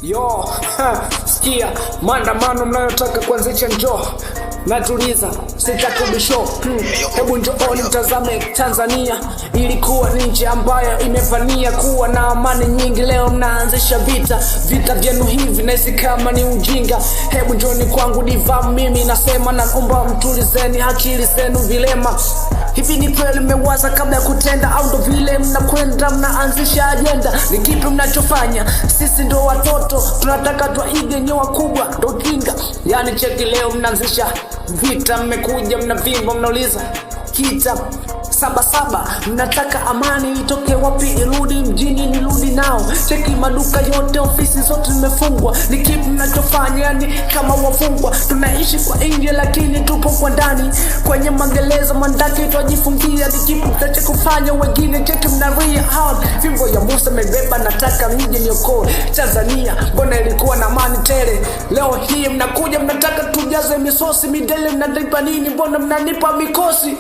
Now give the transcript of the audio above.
Yo, sikia, maandamano mnayotaka kuanzisha njoo natuliza, sitakubisho. Hebu njooni mtazame Tanzania, ilikuwa ni nchi ambayo imefania kuwa na amani nyingi. Leo mnaanzisha vita vyenu hivi nahisi kama ni ujinga. Hebu njooni kwangu divamu, mimi nasema, naomba mtulizeni akili zenu vilema. Hivi ni kweli mmewaza kabla ya kutenda, au ndo vile mnakwenda mnaanzisha agenda? Ni kipi mnachofanya? Sisi ndo watoto tunataka tuige nyoa kubwa, ndo kinga. Yani cheki, leo mnaanzisha vita, mmekuja mnavimba, mnauliza kita Sabasaba, mnataka amani itoke wapi? Irudi mjini, nirudi nao. Cheki maduka yote, ofisi zote zimefungwa. Ni kipi mnachofanya? Yani kama wafungwa. Tunaishi kwa nje lakini tupo kwa ndani, kwenye magereza mandaki twajifungia. Ni kipi mtache kufanya? Wengine cheki mnaria hard, fimbo ya Musa mebeba, nataka mje niokoe Tanzania. Mbona ilikuwa na amani tele? Leo hii mnakuja mnataka tujaze misosi midele. Mnanipa nini? Mbona mnanipa mikosi?